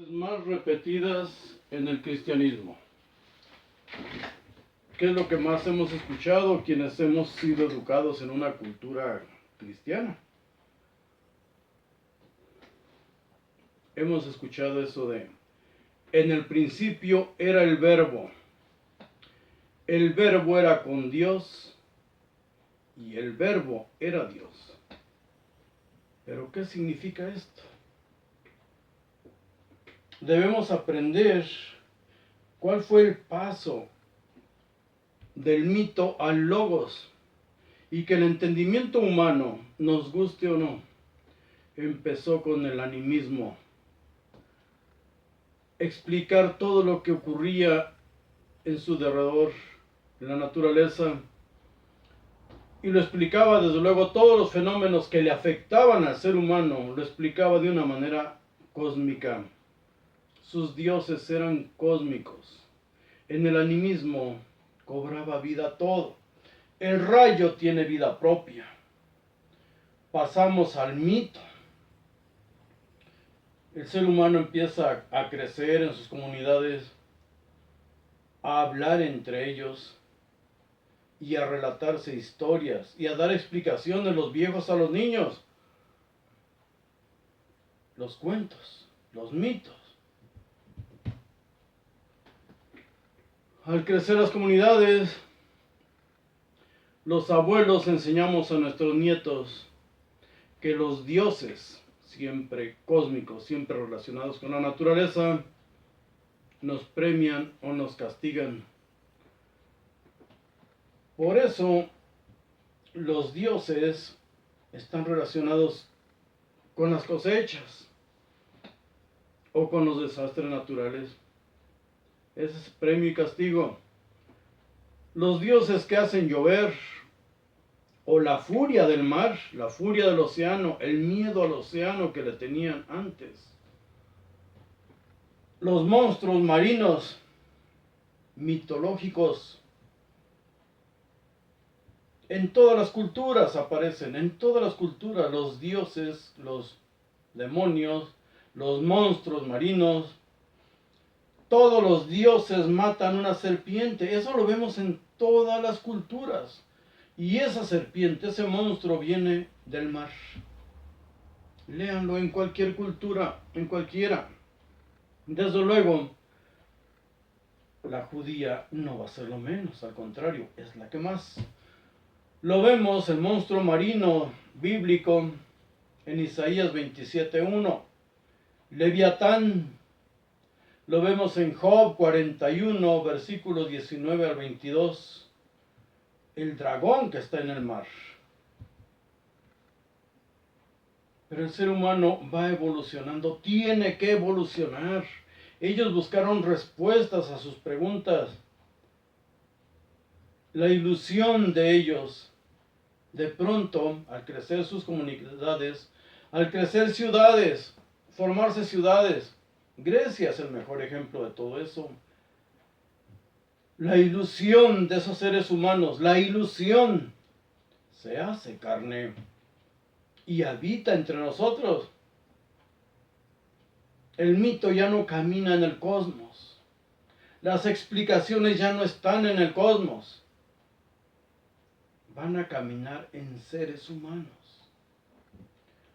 Más repetidas en el cristianismo. ¿Qué es lo que más hemos escuchado quienes hemos sido educados en una cultura cristiana? Hemos escuchado eso de, en el principio era el verbo era con Dios y el verbo era Dios. ¿Pero qué significa esto? Debemos aprender cuál fue el paso del mito al logos, y que el entendimiento humano, nos guste o no, empezó con el animismo. Explicar todo lo que ocurría en su derredor, en la naturaleza, y lo explicaba desde luego todos los fenómenos que le afectaban al ser humano, lo explicaba de una manera cósmica. Sus dioses eran cósmicos. En el animismo cobraba vida todo. El rayo tiene vida propia. Pasamos al mito. El ser humano empieza a crecer en sus comunidades, a hablar entre ellos y a relatarse historias y a dar explicaciones los viejos a los niños. Los cuentos, los mitos. Al crecer las comunidades, los abuelos enseñamos a nuestros nietos que los dioses, siempre cósmicos, siempre relacionados con la naturaleza, nos premian o nos castigan. Por eso, los dioses están relacionados con las cosechas o con los desastres naturales. Ese es premio y castigo. Los dioses que hacen llover, o la furia del mar, la furia del océano, el miedo al océano que le tenían antes. Los monstruos marinos mitológicos en todas las culturas aparecen, en todas las culturas, los dioses, los demonios, los monstruos marinos. Todos los dioses matan una serpiente, eso lo vemos en todas las culturas. Y esa serpiente, ese monstruo viene del mar. Léanlo en cualquier cultura, en cualquiera. Desde luego, la judía no va a ser lo menos, al contrario, es la que más. Lo vemos, el monstruo marino bíblico, en Isaías 27:1. Leviatán. Lo vemos en Job 41, versículos 19 al 22. El dragón que está en el mar. Pero el ser humano va evolucionando, tiene que evolucionar. Ellos buscaron respuestas a sus preguntas. La ilusión de ellos, de pronto, al crecer sus comunidades, al crecer ciudades, formarse ciudades, Grecia es el mejor ejemplo de todo eso. La ilusión de esos seres humanos, la ilusión se hace carne y habita entre nosotros. El mito ya no camina en el cosmos. Las explicaciones ya no están en el cosmos. Van a caminar en seres humanos.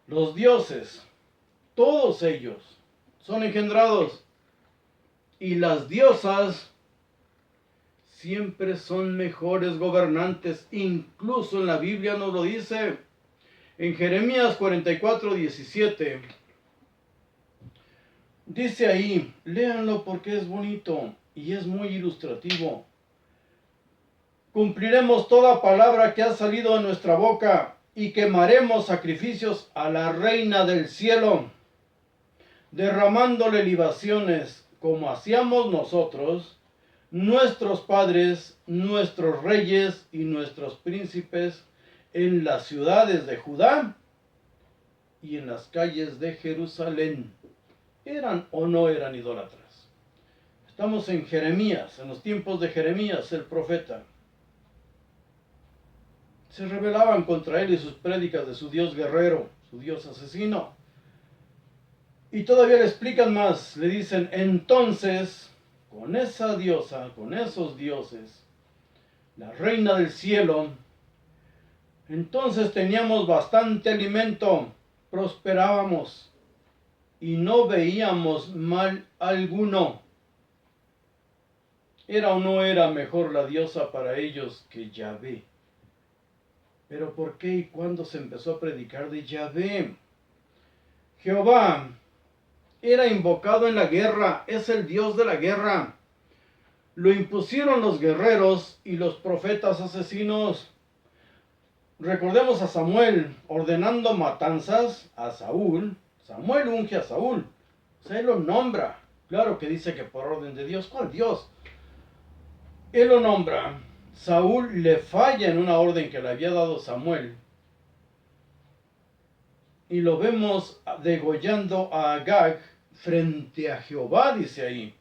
Los dioses, todos ellos, son engendrados. Y las diosas siempre son mejores gobernantes. Incluso en la Biblia nos lo dice. En Jeremías 44:17. Dice ahí, léanlo porque es bonito y es muy ilustrativo. Cumpliremos toda palabra que ha salido de nuestra boca y quemaremos sacrificios a la reina del cielo, derramándole libaciones como hacíamos nosotros, nuestros padres, nuestros reyes y nuestros príncipes en las ciudades de Judá y en las calles de Jerusalén. ¿Eran o no eran idólatras? Estamos en Jeremías, en los tiempos de Jeremías, el profeta. Se rebelaban contra él y sus prédicas de su Dios guerrero, su Dios asesino. Y todavía le explican más, le dicen, entonces, con esa diosa, con esos dioses, la reina del cielo, entonces teníamos bastante alimento, prosperábamos y no veíamos mal alguno. ¿Era o no era mejor la diosa para ellos que Yahvé? ¿Pero por qué y cuándo se empezó a predicar de Yahvé? Jehová era invocado en la guerra, es el Dios de la guerra. Lo impusieron los guerreros y los profetas asesinos. Recordemos a Samuel ordenando matanzas a Saúl. Samuel unge a Saúl. O sea, él lo nombra. Claro que dice que por orden de Dios. ¿Cuál Dios? Él lo nombra. Saúl le falla en una orden que le había dado Samuel. Y lo vemos degollando a Agag frente a Jehová, dice ahí.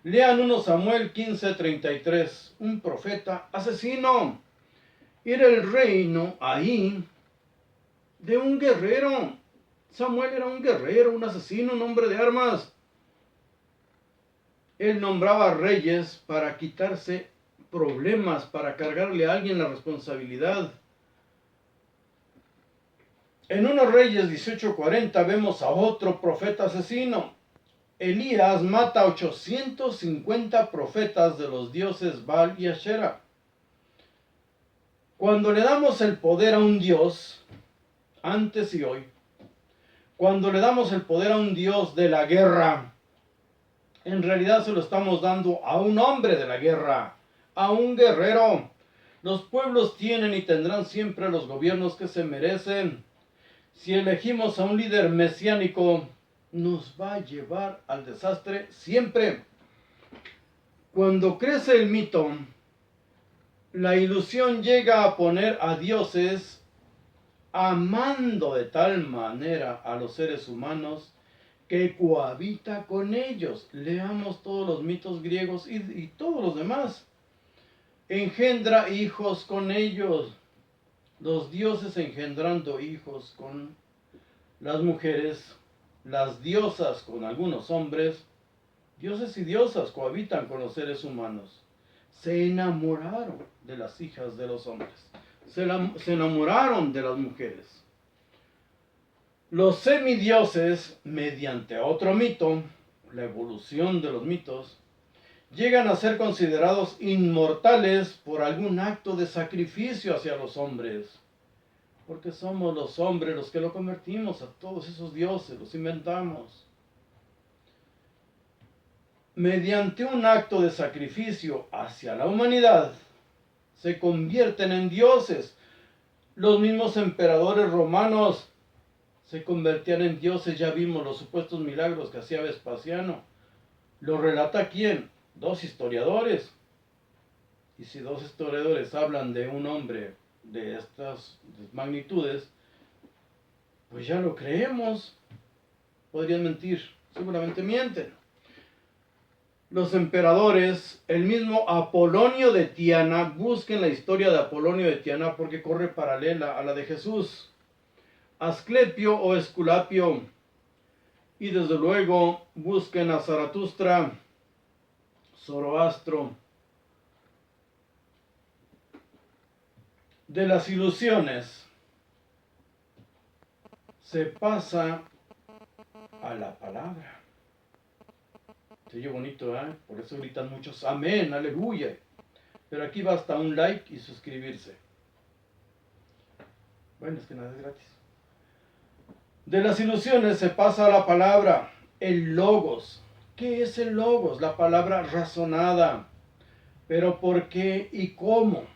Lean 1 Samuel 15:33. Un profeta asesino. Era el reino ahí de un guerrero. Samuel era un guerrero, un asesino, un hombre de armas. Él nombraba reyes para quitarse problemas, para cargarle a alguien la responsabilidad. En 1 Reyes 18:40 vemos a otro profeta asesino. Elías mata a 850 profetas de los dioses Baal y Asherah. Cuando le damos el poder a un dios, antes y hoy, cuando le damos el poder a un dios de la guerra, en realidad se lo estamos dando a un hombre de la guerra, a un guerrero. Los pueblos tienen y tendrán siempre los gobiernos que se merecen. Si elegimos a un líder mesiánico, nos va a llevar al desastre siempre. Cuando crece el mito, la ilusión llega a poner a dioses amando de tal manera a los seres humanos que cohabita con ellos. Leamos todos los mitos griegos y todos los demás. Engendra hijos con ellos. Los dioses engendrando hijos con las mujeres, las diosas con algunos hombres. Dioses y diosas cohabitan con los seres humanos. Se enamoraron de las hijas de los hombres. Se enamoraron de las mujeres. Los semidioses, mediante otro mito, la evolución de los mitos, llegan a ser considerados inmortales por algún acto de sacrificio hacia los hombres. Porque somos los hombres los que lo convertimos a todos esos dioses, los inventamos. Mediante un acto de sacrificio hacia la humanidad, se convierten en dioses. Los mismos emperadores romanos se convertían en dioses. Ya vimos los supuestos milagros que hacía Vespasiano. ¿Lo relata quién? Dos historiadores. Y si dos historiadores hablan de un hombre de estas magnitudes, pues ya lo creemos. Podrían mentir, seguramente mienten. Los emperadores, el mismo Apolonio de Tiana, busquen la historia de Apolonio de Tiana porque corre paralela a la de Jesús. Asclepio o Esculapio. Y desde luego busquen a Zaratustra, Zoroastro. De las ilusiones se pasa a la palabra. Se oye bonito, ¿eh? Por eso gritan muchos amén, aleluya. Pero aquí basta un like y suscribirse. Bueno, es que nada es gratis. De las ilusiones se pasa a la palabra, el logos. ¿Qué es el logos? La palabra razonada. ¿Pero por qué y cómo?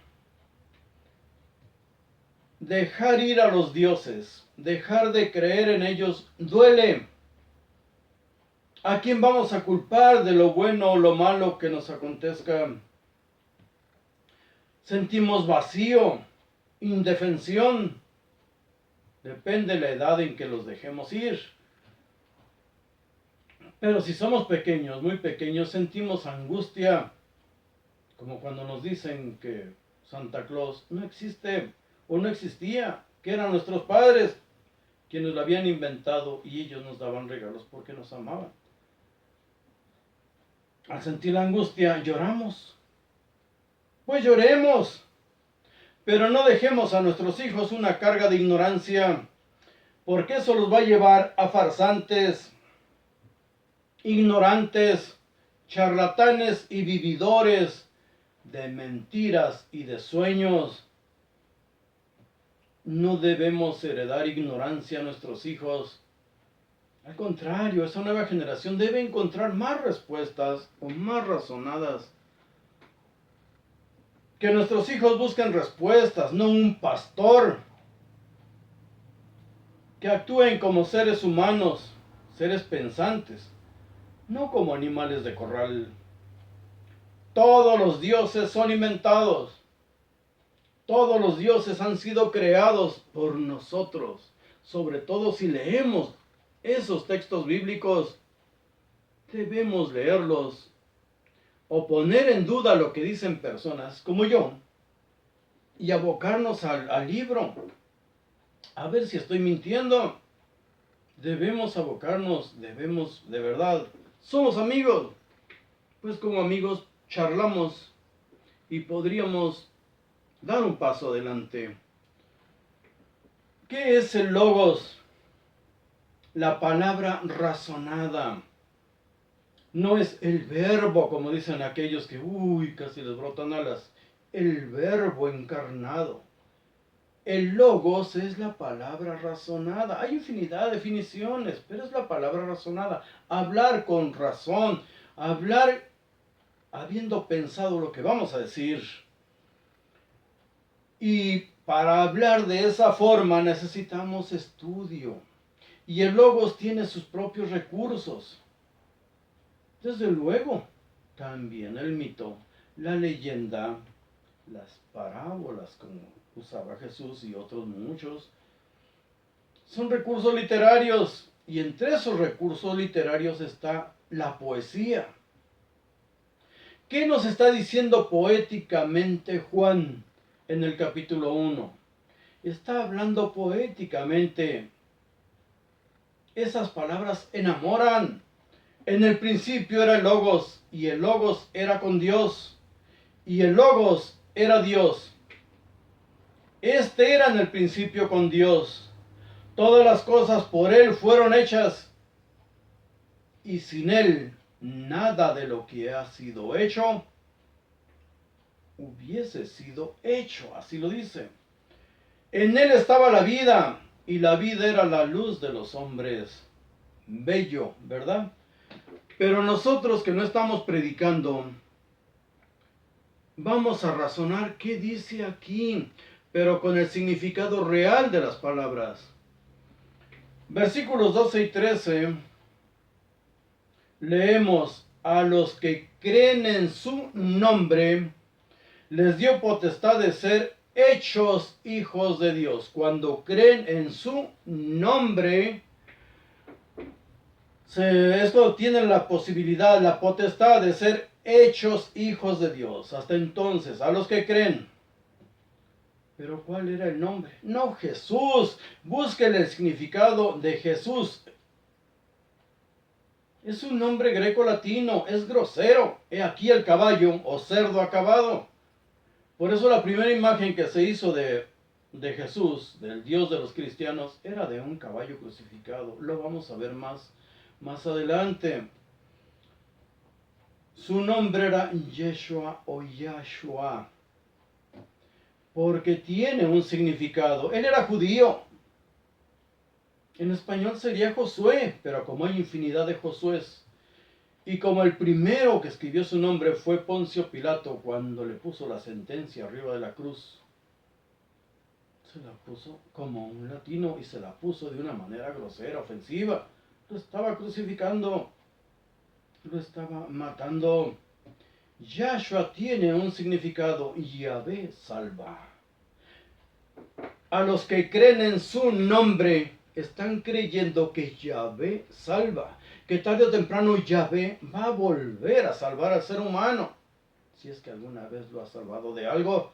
Dejar ir a los dioses, dejar de creer en ellos, duele. ¿A quién vamos a culpar de lo bueno o lo malo que nos acontezca? Sentimos vacío, indefensión. Depende de la edad en que los dejemos ir. Pero si somos pequeños, muy pequeños, sentimos angustia. Como cuando nos dicen que Santa Claus no existe o no existía, que eran nuestros padres. quienes lo habían inventado, y ellos nos daban regalos porque nos amaban. Al sentir la angustia, lloramos. Pues lloremos, pero no dejemos a nuestros hijos una carga de ignorancia, porque eso los va a llevar a farsantes, ignorantes, charlatanes y vividores de mentiras y de sueños. No debemos heredar ignorancia a nuestros hijos. Al contrario, esa nueva generación debe encontrar más respuestas o más razonadas. Que nuestros hijos busquen respuestas, no un pastor. Que actúen como seres humanos, seres pensantes, no como animales de corral. Todos los dioses son inventados. Todos los dioses han sido creados por nosotros. Sobre todo si leemos esos textos bíblicos, debemos leerlos o poner en duda lo que dicen personas como yo y abocarnos al libro. A ver si estoy mintiendo. Debemos abocarnos, debemos, de verdad. Somos amigos. Pues como amigos charlamos y podríamos dar un paso adelante. ¿Qué es el logos? La palabra razonada. No es el verbo, como dicen aquellos que, casi les brotan alas. El verbo encarnado. El logos es la palabra razonada. Hay infinidad de definiciones, pero es la palabra razonada. Hablar con razón. Hablar habiendo pensado lo que vamos a decir. Y para hablar de esa forma necesitamos estudio. Y el logos tiene sus propios recursos. Desde luego, también el mito, la leyenda, las parábolas como usaba Jesús y otros muchos, son recursos literarios. Y entre esos recursos literarios está la poesía. ¿Qué nos está diciendo poéticamente Juan en el capítulo 1? Está hablando poéticamente. Esas palabras enamoran. En el principio era el Logos, y el Logos era con Dios, y el Logos era Dios. Este era en el principio con Dios. Todas las cosas por Él fueron hechas, y sin Él nada de lo que ha sido hecho hubiese sido hecho. Así lo dice. En Él estaba la vida, y la vida era la luz de los hombres. Bello, ¿verdad? Pero nosotros que no estamos predicando, vamos a razonar qué dice aquí, pero con el significado real de las palabras. Versículos 12 y 13, leemos: a los que creen en su nombre, les dio potestad de ser hechos hijos de Dios. Cuando creen en su nombre, esto tienen la posibilidad, la potestad de ser hechos hijos de Dios. Hasta entonces, a los que creen. Pero ¿cuál era el nombre? No, Jesús. Busquen el significado de Jesús. Es un nombre greco-latino, es grosero. He aquí el caballo o cerdo acabado. Por eso la primera imagen que se hizo de Jesús, del Dios de los cristianos, era de un caballo crucificado. Lo vamos a ver más adelante. Su nombre era Yeshua o Yahshua, porque tiene un significado. Él era judío. En español sería Josué, pero como hay infinidad de Josués, y como el primero que escribió su nombre fue Poncio Pilato cuando le puso la sentencia arriba de la cruz, se la puso como un latino y se la puso de una manera grosera, ofensiva. Lo estaba crucificando, lo estaba matando. Yahshua tiene un significado: Yahvé salva. A los que creen en su nombre están creyendo que Yahvé salva, que tarde o temprano Yahvé va a volver a salvar al ser humano, si es que alguna vez lo ha salvado de algo.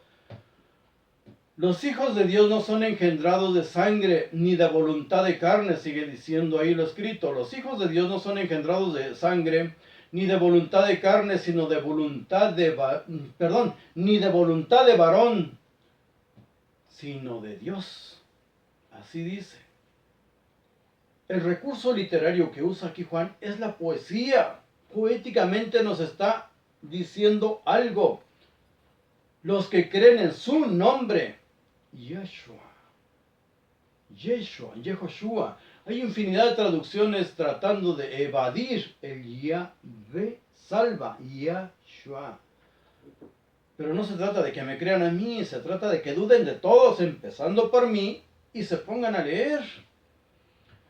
Los hijos de Dios no son engendrados de sangre ni de voluntad de carne, sigue diciendo ahí lo escrito. Los hijos de Dios no son engendrados de sangre ni de voluntad de carne, sino de voluntad de ni de voluntad de varón, sino de Dios. Así dice. El recurso literario que usa aquí Juan es la poesía. Poéticamente nos está diciendo algo. Los que creen en su nombre, Yehoshua. Hay infinidad de traducciones tratando de evadir el Yahvé salva, Yahshua. Pero no se trata de que me crean a mí, se trata de que duden de todos, empezando por mí, y se pongan a leer.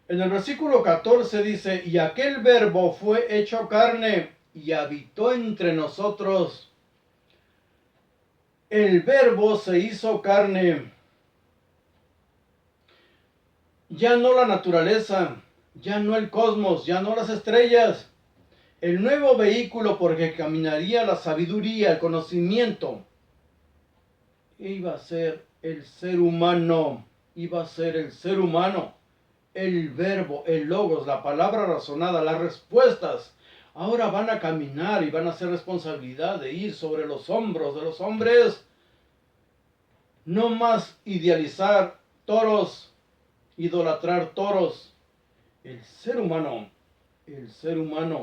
En el versículo 14 dice, y aquel verbo fue hecho carne y habitó entre nosotros. El verbo se hizo carne. Ya no la naturaleza, ya no el cosmos, ya no las estrellas. El nuevo vehículo por el que caminaría la sabiduría, el conocimiento, iba a ser el ser humano, el verbo, el logos, la palabra razonada, las respuestas. Ahora van a caminar y van a ser responsabilidad de ir sobre los hombros de los hombres. No más idealizar toros, idolatrar toros. El ser humano,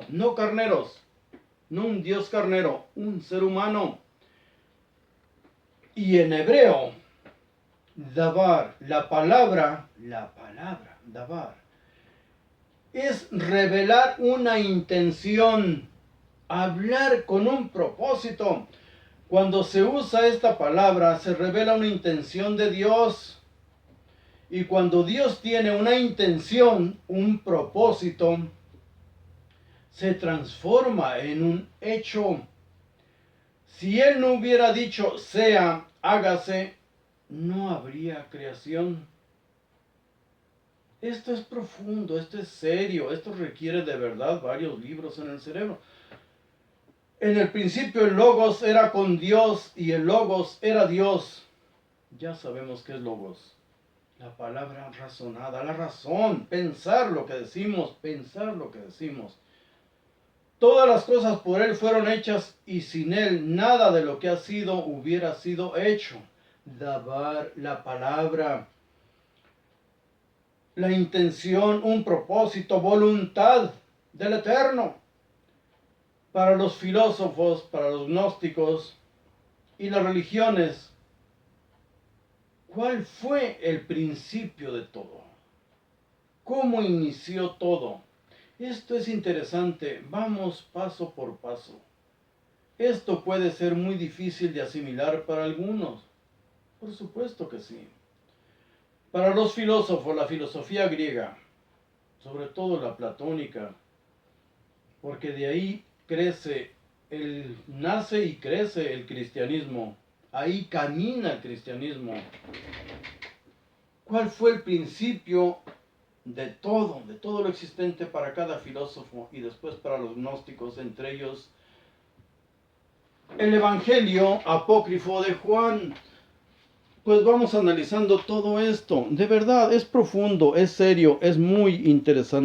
no carneros, no un dios carnero, un ser humano. Y en hebreo, davar, la palabra, davar, es revelar una intención, hablar con un propósito. Cuando se usa esta palabra, se revela una intención de Dios. Y cuando Dios tiene una intención, un propósito, se transforma en un hecho. Si Él no hubiera dicho, sea, hágase, no habría creación. Esto es profundo, esto es serio, esto requiere de verdad varios libros en el cerebro. En el principio el Logos era con Dios y el Logos era Dios. Ya sabemos qué es Logos. La palabra razonada, la razón, pensar lo que decimos. Todas las cosas por Él fueron hechas y sin Él nada de lo que ha sido hubiera sido hecho. Davar, la palabra, la intención, un propósito, voluntad del Eterno. Para los filósofos, para los gnósticos y las religiones, ¿cuál fue el principio de todo? ¿Cómo inició todo? Esto es interesante. Vamos paso por paso. Esto puede ser muy difícil de asimilar para algunos. Por supuesto que sí. Para los filósofos, la filosofía griega, sobre todo la platónica, porque de ahí nace y crece el cristianismo. Ahí camina el cristianismo. ¿Cuál fue el principio de todo lo existente para cada filósofo y después para los gnósticos, entre ellos el Evangelio apócrifo de Juan? Pues vamos analizando todo esto. De verdad, es profundo, es serio, es muy interesante.